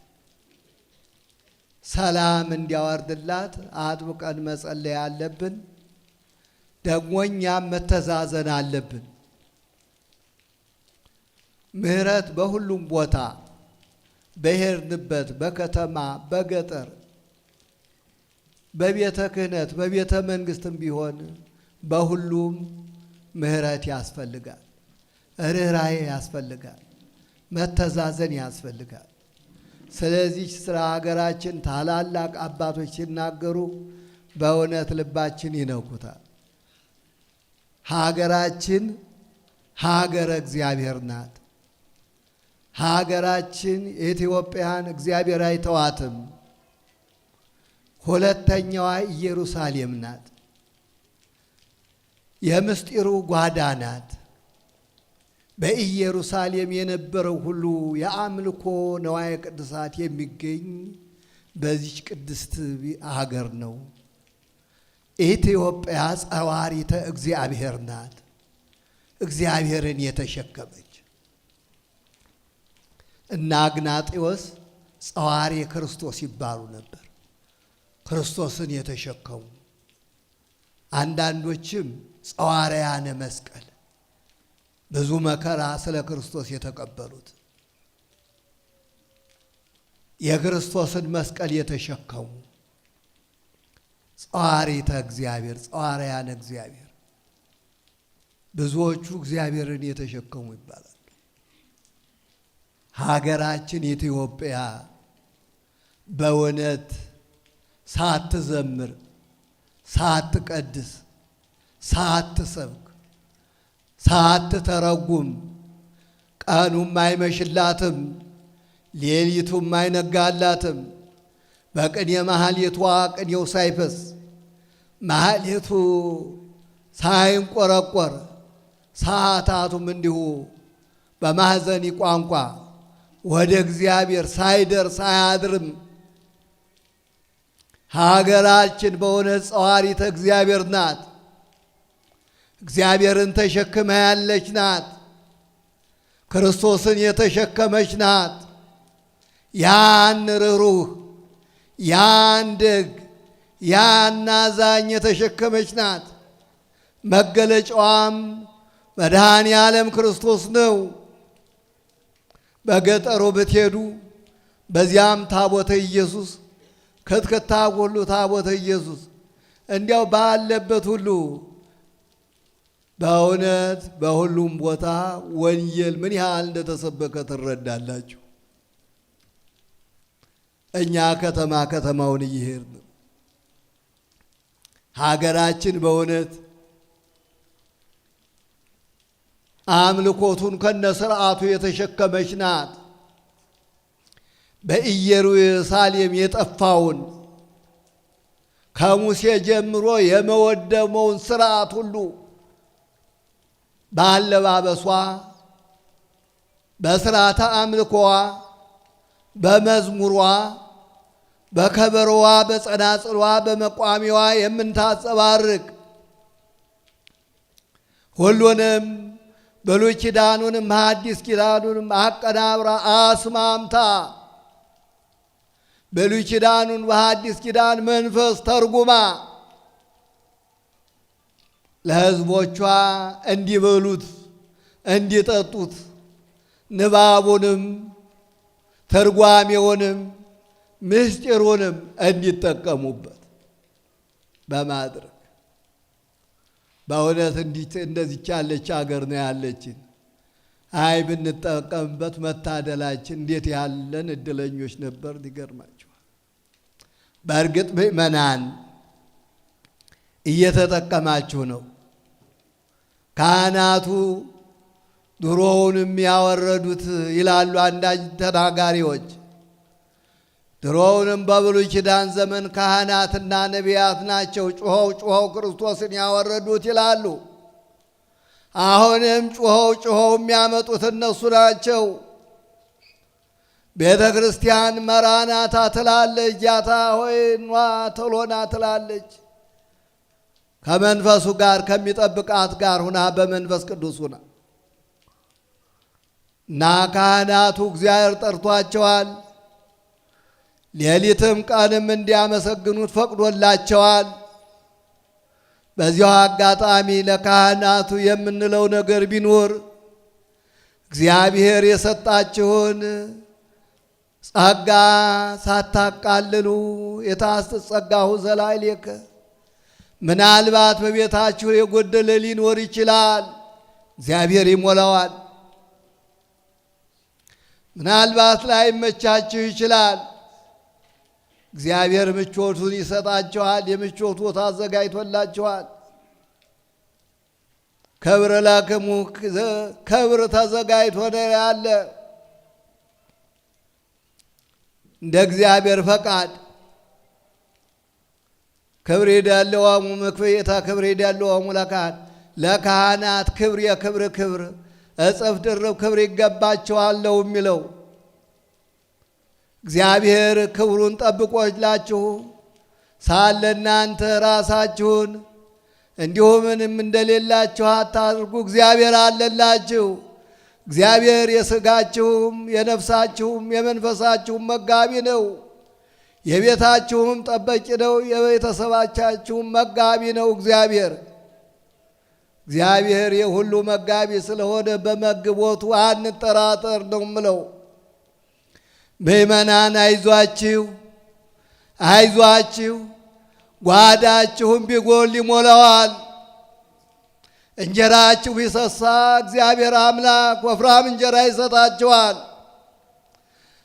ሰላም እንዲያወርድላት አጥብቀን መጸለይ አለብን። ደግሞ እኛም መተዛዘን አለብን። ምህረት በሁሉም ቦታ በሄድንበት፣ በከተማ፣ በገጠር፣ በቤተ ክህነት፣ በቤተ መንግስትም ቢሆን በሁሉም ምህረት ያስፈልጋል፣ ርኅራኄ ያስፈልጋል፣ መተዛዘን ያስፈልጋል። ስለዚህ ስለ ሀገራችን ታላላቅ አባቶች ሲናገሩ በእውነት ልባችን ይነኩታል። ሀገራችን ሀገረ እግዚአብሔር ናት። ሀገራችን ኢትዮጵያን እግዚአብሔር አይተዋትም። ሁለተኛዋ ኢየሩሳሌም ናት። የምስጢሩ ጓዳ ናት። በኢየሩሳሌም የነበረው ሁሉ የአምልኮ ነዋየ ቅድሳት የሚገኝ በዚች ቅድስት ሀገር ነው። ኢትዮጵያ ጸዋሪተ እግዚአብሔር ናት። እግዚአብሔርን የተሸከመች እና አግናጤዎስ ጸዋሪ ክርስቶስ ይባሉ ነበር። ክርስቶስን የተሸከሙ፣ አንዳንዶችም ጸዋርያነ መስቀል፣ ብዙ መከራ ስለ ክርስቶስ የተቀበሉት፣ የክርስቶስን መስቀል የተሸከሙ ጸዋሪተ እግዚአብሔር፣ ጸዋርያነ እግዚአብሔር። ብዙዎቹ እግዚአብሔርን የተሸከሙ ይባላል። ሀገራችን ኢትዮጵያ በእውነት ሳትዘምር፣ ሳትቀድስ፣ ሳትሰብክ፣ ሳትተረጉም ቀኑም አይመሽላትም፣ ሌሊቱም አይነጋላትም። በቅኔ ማህሌቷ ቅኔው ሳይፈስ ማህሌቱ ሳይንቆረቆር ሰዓታቱም እንዲሁ በማኅዘኒ ቋንቋ ወደ እግዚአብሔር ሳይደርስ አያድርም። ሀገራችን በእውነት ጸዋሪተ እግዚአብሔር ናት። እግዚአብሔርን ተሸክማ ያለች ናት። ክርስቶስን የተሸከመች ናት። ያን ርኅሩህ፣ ያን ደግ፣ ያን አዛኝ የተሸከመች ናት። መገለጫዋም መድኃኔ ዓለም ክርስቶስ ነው። በገጠሩ ብትሄዱ በዚያም ታቦተ ኢየሱስ ክትክታ ሁሉ ታቦተ ኢየሱስ እንዲያው ባለበት ሁሉ በእውነት በሁሉም ቦታ ወንጌል ምን ያህል እንደተሰበከ ትረዳላችሁ። እኛ ከተማ ከተማውን እየሄድን ሀገራችን በእውነት አምልኮቱን ከነስርዓቱ የተሸከመች ናት። በኢየሩሳሌም የጠፋውን ከሙሴ ጀምሮ የመወደመውን ስርዓት ሁሉ ባለባበሷ፣ በስርዓተ አምልኮዋ፣ በመዝሙሯ፣ በከበሮዋ፣ በጸናጽሏ፣ በመቋሚዋ የምንታጸባርቅ ሁሉንም ብሉይ ኪዳኑንም ሐዲስ ኪዳኑንም አቀናብራ አስማምታ ብሉይ ኪዳኑን በሐዲስ ኪዳን መንፈስ ተርጉማ ለሕዝቦቿ እንዲበሉት እንዲጠጡት ንባቡንም ተርጓሜውንም ምስጢሩንም እንዲጠቀሙበት በማድረግ በእውነት እንደዚች ያለች አገር ነው ያለችን። አይ ብንጠቀምበት መታደላችን እንዴት ያለን እድለኞች ነበር። ይገርማችኋል። በእርግጥ ምእመናን እየተጠቀማችሁ ነው። ካህናቱ ድሮውንም ያወረዱት ይላሉ አንዳንድ ተናጋሪዎች። ድሮውንም በብሉይ ኪዳን ዘመን ካህናትና ነቢያት ናቸው ጩኸው ክርስቶስን ያወረዱት ይላሉ። አሁንም ጩኸው የሚያመጡት እነሱ ናቸው። ቤተ ክርስቲያን መራናታ ትላለች፣ ጌታ ሆይ ኗ ቶሎና ትላለች። ከመንፈሱ ጋር ከሚጠብቃት ጋር ሁና በመንፈስ ቅዱስ ሁና እና ካህናቱ እግዚአብሔር ጠርቷቸዋል። ሌሊትም ቀንም እንዲያመሰግኑት ፈቅዶላቸዋል። በዚያው አጋጣሚ ለካህናቱ የምንለው ነገር ቢኖር እግዚአብሔር የሰጣችሁን ጸጋ ሳታቃልሉ የታስተጸጋሁ ዘላይሌከ ምናልባት በቤታችሁ የጎደለ ሊኖር ይችላል፣ እግዚአብሔር ይሞላዋል። ምናልባት ላይመቻችሁ ይችላል፣ እግዚአብሔር ምቾቱን ይሰጣችኋል። የምቾት ቦታ አዘጋጅቶላችኋል። ክብር ለክሙ ክብር ተዘጋጅቶ ነው ያለ። እንደ እግዚአብሔር ፈቃድ ክብር ይደልዎሙ ምክፍየታ ክብር ይደልዎሙ ለካህን ለካህናት ክብር የክብር ክብር እጥፍ ድርብ ክብር ይገባቸዋል ነው የሚለው። እግዚአብሔር ክብሩን ጠብቆላችሁ ሳለ እናንተ ራሳችሁን እንዲሁ ምንም እንደሌላችሁ አታድርጉ። እግዚአብሔር አለላችሁ። እግዚአብሔር የሥጋችሁም የነፍሳችሁም የመንፈሳችሁም መጋቢ ነው። የቤታችሁም ጠባቂ ነው። የቤተሰባቻችሁም መጋቢ ነው። እግዚአብሔር የሁሉ መጋቢ ስለሆነ በመግቦቱ አንጠራጠር ነው ምለው። ምእመናን አይዟችሁ፣ ጓዳችሁም ቢጎል ይሞላዋል። እንጀራችሁ ቢሰሳ እግዚአብሔር አምላክ ወፍራም እንጀራ ይሰጣችኋል።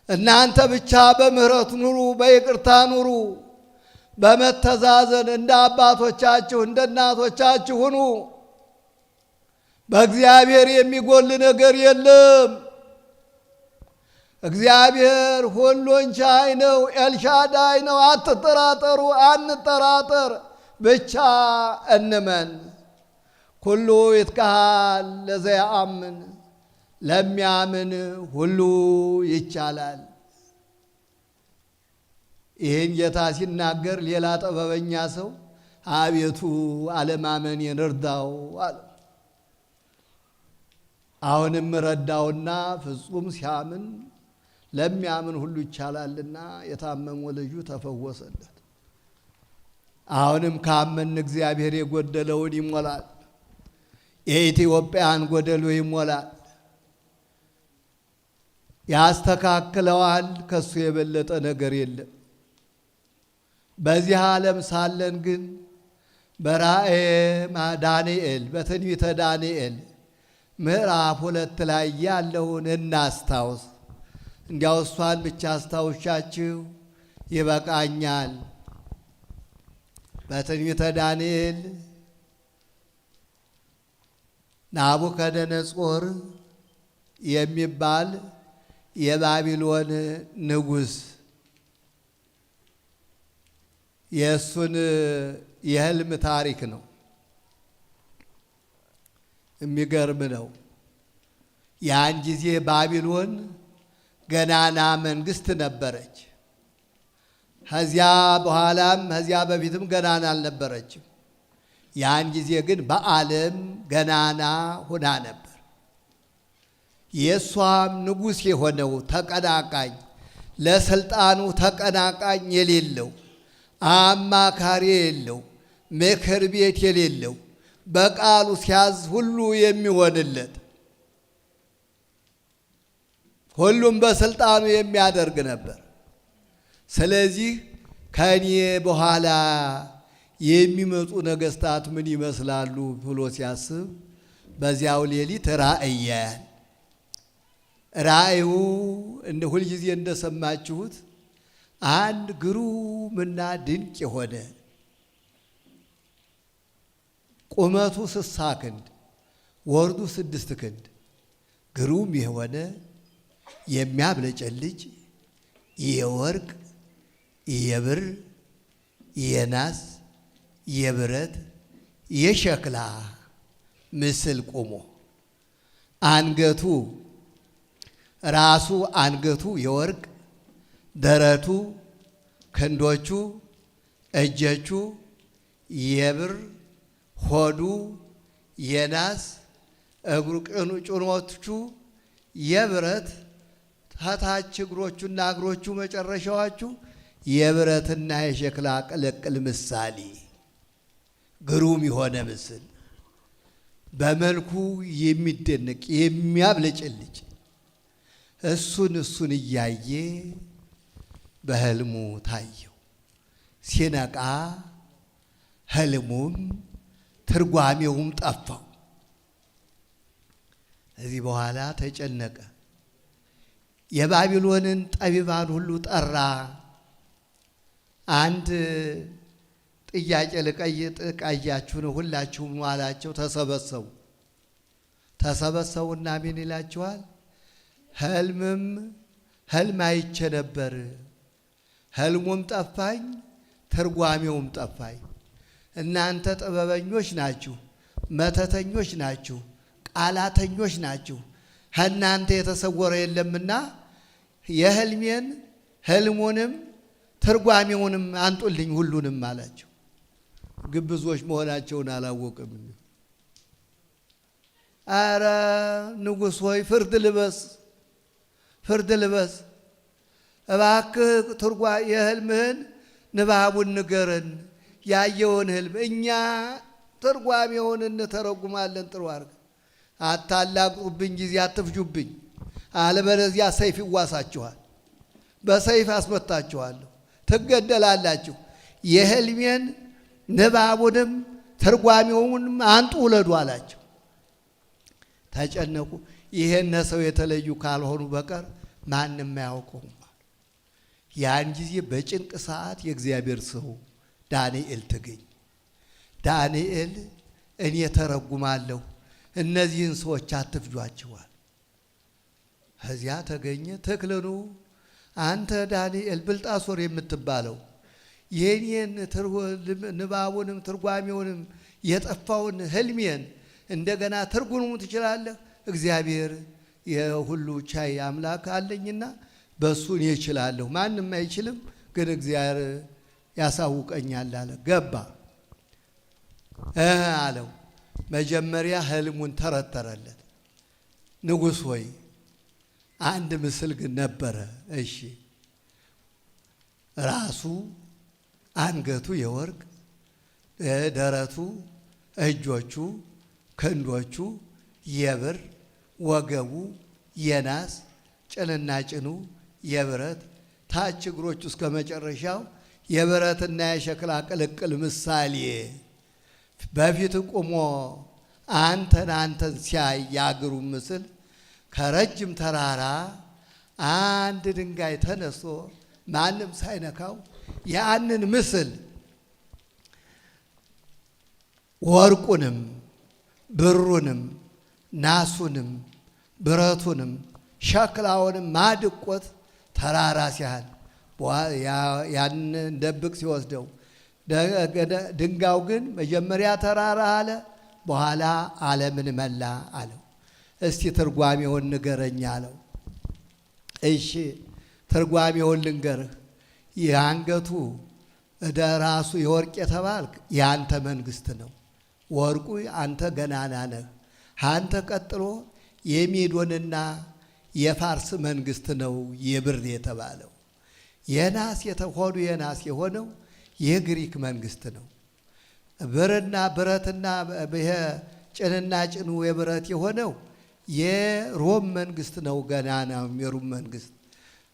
እናንተ ብቻ በምህረት ኑሩ፣ በይቅርታ ኑሩ፣ በመተዛዘን እንደ አባቶቻችሁ እንደ እናቶቻችሁ ሁኑ። በእግዚአብሔር የሚጎል ነገር የለም። እግዚአብሔር ሁሉን ቻይ ነው፣ ኤልሻዳይ ነው። አትጠራጠሩ፣ አንጠራጠር፣ ብቻ እንመን። ኩሉ ይትካሃል ለዘየአምን፣ ለሚያምን ሁሉ ይቻላል። ይህን ጌታ ሲናገር ሌላ ጥበበኛ ሰው አቤቱ አለማመኔን እርዳው አለ። አሁንም ረዳውና ፍጹም ሲያምን ለሚያምን ሁሉ ይቻላልና የታመመ ልጁ ተፈወሰለት። አሁንም ካመን እግዚአብሔር የጎደለውን ይሞላል። የኢትዮጵያን ጎደሎ ይሞላል፣ ያስተካክለዋል። ከሱ የበለጠ ነገር የለም። በዚህ ዓለም ሳለን ግን በራእየ ዳንኤል በትንቢተ ዳንኤል ምዕራፍ 2 ላይ ያለውን እናስታውስ። እንዲያው እሷን ብቻ አስታውሻችሁ ይበቃኛል። በትንቢተ ዳንኤል ናቡከደነጾር የሚባል የባቢሎን ንጉሥ የእሱን የህልም ታሪክ ነው። የሚገርም ነው። ያን ጊዜ ባቢሎን ገናና መንግስት ነበረች። ከዚያ በኋላም ከዚያ በፊትም ገናና አልነበረችም። ያን ጊዜ ግን በዓለም ገናና ሆና ነበር። የእሷም ንጉሥ የሆነው ተቀናቃኝ፣ ለስልጣኑ ተቀናቃኝ የሌለው፣ አማካሪ የሌለው፣ ምክር ቤት የሌለው፣ በቃሉ ሲያዝ ሁሉ የሚሆንለት፣ ሁሉም በስልጣኑ የሚያደርግ ነበር። ስለዚህ ከእኔ በኋላ የሚመጡ ነገስታት ምን ይመስላሉ ብሎ ሲያስብ በዚያው ሌሊት ራእይ ያያል። ራእዩ እንደ ሁልጊዜ እንደሰማችሁት አንድ ግሩምና ድንቅ የሆነ ቁመቱ 60 ክንድ ወርዱ 6 ክንድ ግሩም የሆነ የሚያብለጨልጭ የወርቅ የብር የናስ የብረት የሸክላ ምስል ቆሞ አንገቱ ራሱ አንገቱ የወርቅ ደረቱ ክንዶቹ እጆቹ የብር ሆዱ የናስ እግሩ ጭኖቹ የብረት ታች እግሮቹና እግሮቹ መጨረሻዎቹ የብረትና የሸክላ ቅልቅል ምሳሌ ግሩም የሆነ ምስል በመልኩ የሚደነቅ የሚያብለጨልጭ እሱን እያየ በህልሙ ታየው። ሲነቃ ህልሙም ትርጓሜውም ጠፋው። እዚህ በኋላ ተጨነቀ። የባቢሎንን ጠቢባን ሁሉ ጠራ። አንድ ጥያቄ ልጠይቃችሁ ነው፣ ሁላችሁም አላቸው። ተሰበሰቡና ምን ይላችኋል? ህልም አይቼ ነበር፣ ህልሙም ጠፋኝ፣ ትርጓሜውም ጠፋኝ። እናንተ ጥበበኞች ናችሁ፣ መተተኞች ናችሁ፣ ቃላተኞች ናችሁ። ከእናንተ የተሰወረ የለምና የህልሜን ህልሙንም ትርጓሜውንም አንጡልኝ ሁሉንም አላቸው። ግብዞች መሆናቸውን አላወቅም። አረ ንጉሥ ሆይ ፍርድ ልበስ እባክህ የህልምህን ንባቡን ንገረን፣ ያየውን ህልም እኛ ትርጓሜውን እንተረጉማለን። ጥሩ አድርገህ አታላቅጡብኝ፣ ጊዜ አትፍጁብኝ፣ አለበለዚያ ሰይፍ ይዋሳችኋል፣ በሰይፍ አስመታችኋለሁ፣ ትገደላላችሁ። የህልሜን ንባቡንም ትርጓሜውንም አንጡ ውለዱ አላቸው። ተጨነቁ። ይሄን ሰው የተለዩ ካልሆኑ በቀር ማንም አያውቀውም። ያን ጊዜ በጭንቅ ሰዓት የእግዚአብሔር ሰው ዳንኤል ተገኘ። ዳንኤል እኔ ተረጉማለሁ፣ እነዚህን ሰዎች አትፍጇቸዋል። ከዚያ ተገኘ። ተክልኑ አንተ ዳንኤል ብልጣሶር የምትባለው የኔን ንባቡንም ትርጓሜውንም የጠፋውን ህልሜን እንደገና ትርጉሙን ትችላለህ? እግዚአብሔር የሁሉ ቻይ አምላክ አለኝና በሱ እኔ እችላለሁ፣ ማንም አይችልም፣ ግን እግዚአብሔር ያሳውቀኛል አለ። ገባ አለው። መጀመሪያ ህልሙን ተረተረለት። ንጉሥ ሆይ አንድ ምስል ግን ነበረ። እሺ፣ ራሱ አንገቱ የወርቅ ደረቱ፣ እጆቹ፣ ክንዶቹ የብር፣ ወገቡ የናስ፣ ጭንና ጭኑ የብረት፣ ታች እግሮቹ እስከ መጨረሻው የብረትና የሸክላ ቅልቅል ምሳሌ በፊት ቆሞ አንተን ሲያይ ያግሩ ምስል ከረጅም ተራራ አንድ ድንጋይ ተነስቶ ማንም ሳይነካው ያንን ምስል ወርቁንም ብሩንም ናሱንም ብረቱንም ሸክላውንም ማድቆት ተራራ ሲያህል ያንን ደብቅ ሲወስደው ድንጋዩ ግን መጀመሪያ ተራራ አለ፣ በኋላ ዓለምን መላ አለው። እስቲ ትርጓሜውን ንገረኝ አለው። እሺ ትርጓሜውን ልንገርህ። የአንገቱ ራሱ የወርቅ የተባልክ የአንተ መንግስት ነው። ወርቁ አንተ ገናና ነህ። አንተ ቀጥሎ የሜዶንና የፋርስ መንግስት ነው የብር የተባለው። የናስ የተሆኑ የናስ የሆነው የግሪክ መንግስት ነው። ብርና ብረትና ጭንና ጭኑ የብረት የሆነው የሮም መንግስት ነው። ገናና የሮም መንግስት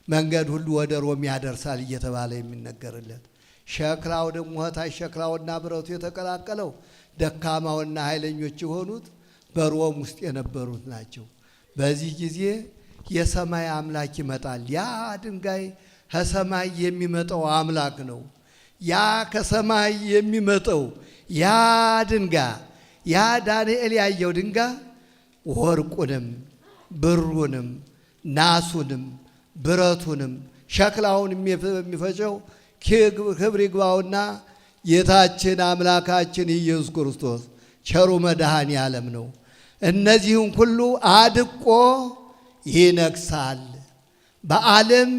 መንገድ ሁሉ ወደ ሮም ያደርሳል እየተባለ የሚነገርለት። ሸክላው ደግሞ ታች ሸክላውና ብረቱ የተቀላቀለው ደካማውና ኃይለኞች የሆኑት በሮም ውስጥ የነበሩት ናቸው። በዚህ ጊዜ የሰማይ አምላክ ይመጣል። ያ ድንጋይ ከሰማይ የሚመጣው አምላክ ነው። ያ ከሰማይ የሚመጣው ያ ድንጋይ ያ ዳንኤል ያየው ድንጋይ ወርቁንም ብሩንም ናሱንም ብረቱንም ሸክላውንም የሚፈጨው ክብር ይግባውና ጌታችን አምላካችን ኢየሱስ ክርስቶስ ቸሩ መድኃኔ ዓለም ነው። እነዚህን ሁሉ አድቆ ይነግሳል፣ በዓለም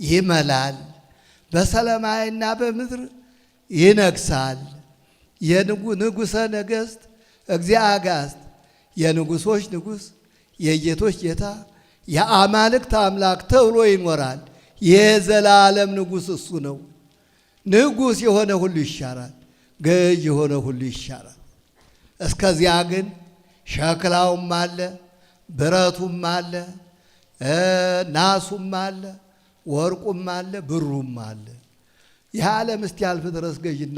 ይመላል፣ በሰማይና በምድር ይነግሳል። የንጉሠ ነገሥት እግዚአብሔር የንጉሶች ንጉሥ የጌቶች ጌታ የአማልክት አምላክ ተብሎ ይኖራል። የዘላለም ንጉሥ እሱ ነው። ንጉሥ የሆነ ሁሉ ይሻራል፣ ገዥ የሆነ ሁሉ ይሻራል። እስከዚያ ግን ሸክላውም አለ፣ ብረቱም አለ፣ ናሱም አለ፣ ወርቁም አለ፣ ብሩም አለ። ይህ ዓለም እስኪያልፍ ድረስ ገዥና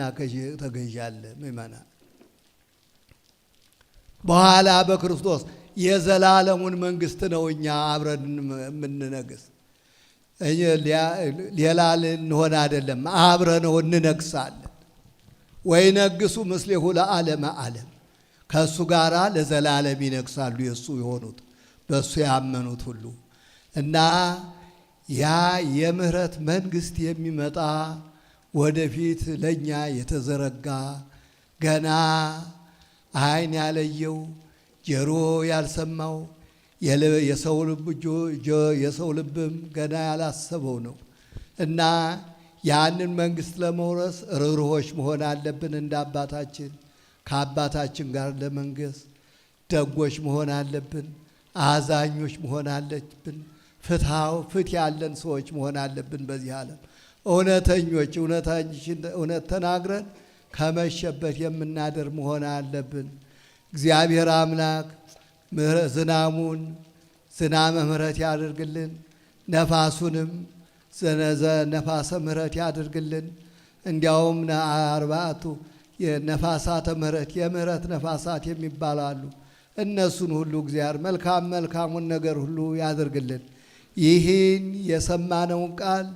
ተገዥ አለ። ምእመናን በኋላ በክርስቶስ የዘላለሙን መንግስት ነው እኛ አብረን የምንነግስ። ሌላ ልንሆን አይደለም፣ አብረነው እንነግሳለን። ወይ ነግሱ ምስሌሁ ለዓለመ ዓለም፣ ከእሱ ጋር ለዘላለም ይነግሳሉ የእሱ የሆኑት በእሱ ያመኑት ሁሉ። እና ያ የምህረት መንግስት የሚመጣ ወደፊት ለእኛ የተዘረጋ ገና ዓይን ያለየው ጆሮ ያልሰማው የሰው ልብም ገና ያላሰበው ነው። እና ያንን መንግስት ለመውረስ ርኅሩኆች መሆን አለብን። እንደ አባታችን ከአባታችን ጋር ለመንገስ ደጎች መሆን አለብን። አዛኞች መሆን አለብን። ፍትሕ ያለን ሰዎች መሆን አለብን። በዚህ ዓለም እውነተኞች፣ እውነት ተናግረን ከመሸበት የምናደር መሆን አለብን። እግዚአብሔር አምላክ ዝናመ ምሕረት ያድርግልን፣ ነፋሱንም ነፋሰ ምሕረት ያድርግልን። እንዲያውም 40ቱ የነፋሳተ ምሕረት የምሕረት ነፋሳት የሚባላሉ እነሱን ሁሉ እግዚአብሔር መልካሙን ነገር ሁሉ ያድርግልን። ይህን የሰማነውን ቃል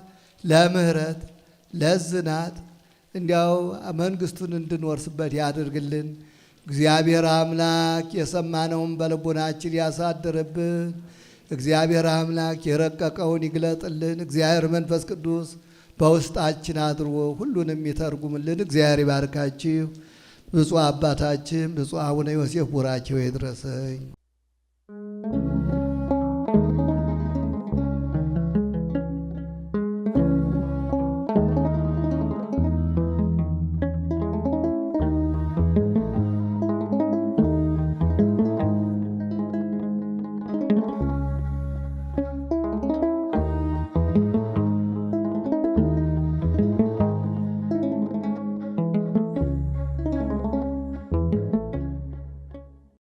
ለምሕረት ለዝናት እንዲያው መንግስቱን እንድንወርስበት ያድርግልን። እግዚአብሔር አምላክ የሰማነውን በልቡናችን ያሳድርብን። እግዚአብሔር አምላክ የረቀቀውን ይግለጥልን። እግዚአብሔር መንፈስ ቅዱስ በውስጣችን አድሮ ሁሉንም ይተርጉምልን። እግዚአብሔር ይባርካችሁ። ብፁዕ አባታችን ብፁዕ አቡነ ዮሴፍ ቡራኬው ይድረሰኝ።